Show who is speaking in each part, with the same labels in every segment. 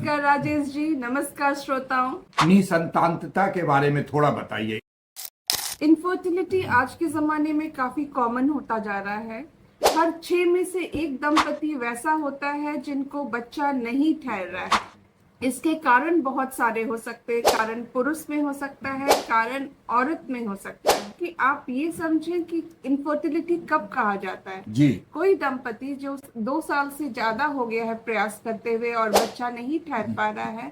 Speaker 1: नमस्कार राजेश जी, नमस्कार श्रोताओं।
Speaker 2: निसंतानता के बारे में थोड़ा बताइए।
Speaker 1: इनफर्टिलिटी आज के जमाने में काफी कॉमन होता जा रहा है। हर 6 में से एक दंपति वैसा होता है जिनको बच्चा नहीं ठहर रहा है। इसके कारण बहुत सारे हो सकते हैं। कारण पुरुष में हो सकता है, कारण औरत में हो सकता है। कि आप ये समझें कि इनफर्टिलिटी कब कहा जाता है।
Speaker 2: जी।
Speaker 1: कोई दंपति जो 2 साल से ज्यादा हो गया है प्रयास करते हुए और बच्चा नहीं ठहर पा रहा है,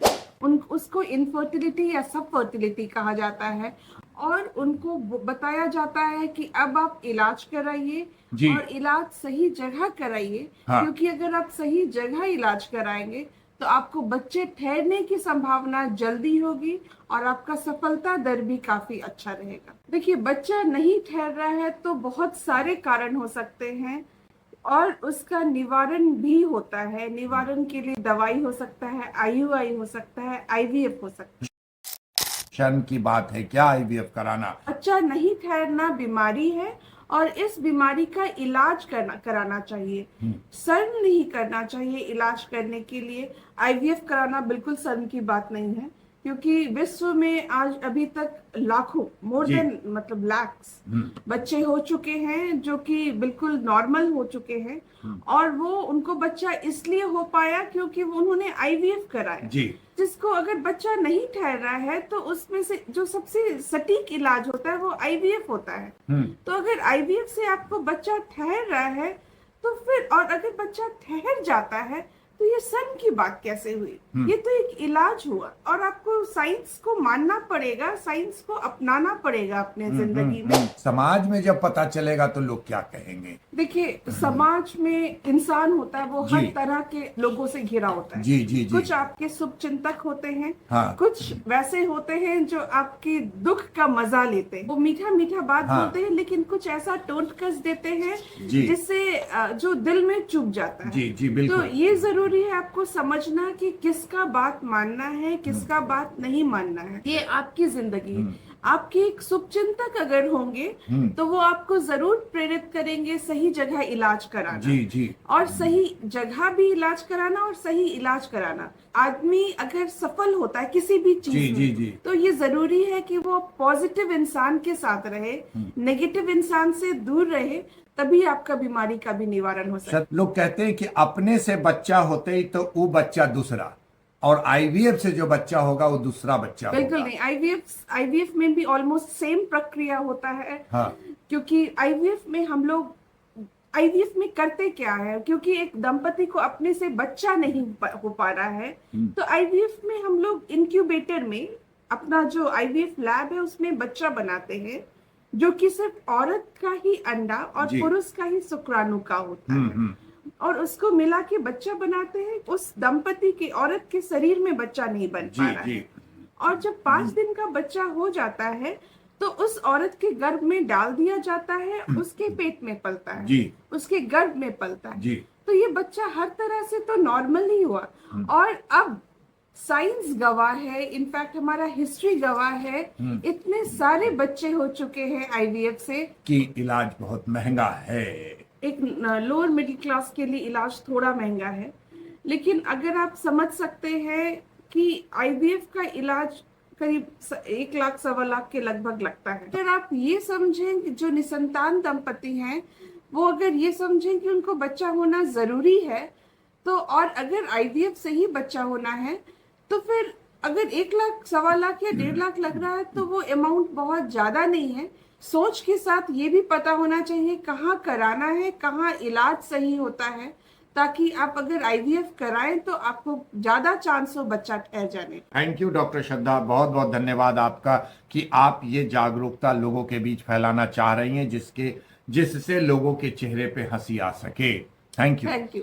Speaker 1: उसको इनफर्टिलिटी या सब फर्टिलिटी कहा जाता है। और उनको बताया जाता है कि अब आप इलाज कराइए और इलाज सही जगह कराइए।
Speaker 2: हाँ।
Speaker 1: क्योंकि अगर आप सही जगह इलाज कराएंगे तो आपको बच्चे ठहरने की संभावना जल्दी होगी और आपका सफलता दर भी काफी अच्छा रहेगा। देखिए, बच्चा नहीं ठहर रहा है तो बहुत सारे कारण हो सकते हैं और उसका निवारण भी होता है। निवारण के लिए दवाई हो सकता है, IUI हो सकता है, IVF हो सकता है।
Speaker 2: शर्म की बात है क्या IVF कराना?
Speaker 1: बच्चा नहीं ठहरना बीमारी है और इस बीमारी का इलाज कराना चाहिए। शर्म नहीं करना चाहिए इलाज करने के लिए। IVF कराना बिल्कुल शर्म की बात नहीं है, क्योंकि विश्व में आज अभी तक लाखों, मोर देन मतलब लैक्स बच्चे हो चुके हैं जो कि बिल्कुल नॉर्मल हो चुके हैं। और वो उनको बच्चा इसलिए हो पाया क्योंकि उन्होंने IVF कराया। जिसको अगर बच्चा नहीं ठहर रहा है तो उसमें से जो सबसे सटीक इलाज होता है वो IVF होता है। तो अगर IVF से आपको बच्चा ठहर रहा है तो फिर, और अगर बच्चा ठहर जाता है तो ये शर्म की बात कैसे हुई? ये तो एक इलाज हुआ और आपको साइंस को मानना पड़ेगा, साइंस को अपनाना पड़ेगा अपने जिंदगी में।
Speaker 2: समाज में जब पता चलेगा तो लोग क्या कहेंगे?
Speaker 1: देखिए, समाज में इंसान होता है, वो हर तरह के लोगों से घिरा होता है।
Speaker 2: जी।
Speaker 1: कुछ आपके शुभ चिंतक होते हैं।
Speaker 2: हाँ।
Speaker 1: कुछ वैसे होते हैं जो आपके दुख का मजा लेते हैं। वो मीठा मीठा बात बोलते हैं, लेकिन कुछ ऐसा टोंट कस देते हैं जिससे जो दिल में चुभ जाता है।
Speaker 2: जी बिल्कुल।
Speaker 1: तो ये जरूरी है आपको समझना कि किसका बात मानना है, किसका बात नहीं मानना है। ये आपकी जिंदगी है। आपके एक शुभचिंतक अगर होंगे तो वो आपको जरूर प्रेरित करेंगे सही जगह इलाज कराना।
Speaker 2: जी।
Speaker 1: और सही जगह भी इलाज कराना और सही इलाज कराना। आदमी अगर सफल होता है किसी भी चीज में तो ये जरूरी है कि वो पॉजिटिव इंसान के साथ रहे, नेगेटिव इंसान से दूर रहे, तभी आपका बीमारी का भी निवारण हो सकता है।
Speaker 2: लोग कहते हैं कि अपने से बच्चा होते ही तो वो बच्चा दूसरा, और IVF से जो बच्चा होगा वो दूसरा बच्चा होगा।
Speaker 1: बिल्कुल नहीं, IVF में भी ऑलमोस्ट सेम प्रक्रिया होता है।
Speaker 2: हाँ।
Speaker 1: क्योंकि IVF में हम लोग IVF में करते क्या है, क्योंकि एक दंपति को अपने से बच्चा नहीं हो पा रहा है तो IVF में हम लोग इंक्यूबेटर में अपना जो IVF लैब है उसमें बच्चा बनाते हैं, जो कि सिर्फ औरत का ही अंडा और पुरुष का ही शुक्राणु का होता है। और उसको मिला के बच्चा बनाते हैं। उस दंपति के, औरत के शरीर में बच्चा नहीं बन पा रहा है। और जब 5 दिन का बच्चा हो जाता है तो उस औरत के गर्भ में डाल दिया जाता है, उसके पेट में पलता है, उसके गर्भ में पलता है। तो ये बच्चा हर तरह से तो नॉर्मल ही हुआ। और अब साइंस गवाह है, इनफैक्ट हमारा हिस्ट्री गवाह है, इतने सारे बच्चे हो चुके हैं IVF से
Speaker 2: कि इलाज बहुत महंगा है।
Speaker 1: एक लोअर मिडिल क्लास के लिए इलाज थोड़ा महंगा है, लेकिन अगर आप समझ सकते हैं कि IVF का इलाज करीब 1 लाख 1.25 लाख के लगभग लगता है। अगर आप ये समझें कि जो निसंतान दंपति हैं वो अगर ये समझें कि उनको बच्चा होना जरूरी है तो, और अगर IVF से ही बच्चा होना है तो फिर अगर 1 लाख 1.25 लाख या 1.5 लाख लग रहा है तो वो अमाउंट बहुत ज्यादा नहीं है। सोच के साथ ये भी पता होना चाहिए कहाँ कराना है, कहाँ इलाज सही होता है, ताकि आप अगर IVF कराएं तो आपको ज्यादा चांस हो बच्चा ठहर जाने।
Speaker 2: थैंक यू डॉक्टर श्रद्धा, बहुत बहुत धन्यवाद आपका कि आप ये जागरूकता लोगों के बीच फैलाना चाह रही हैं, जिससे लोगों के चेहरे पे हंसी आ सके। Thank you.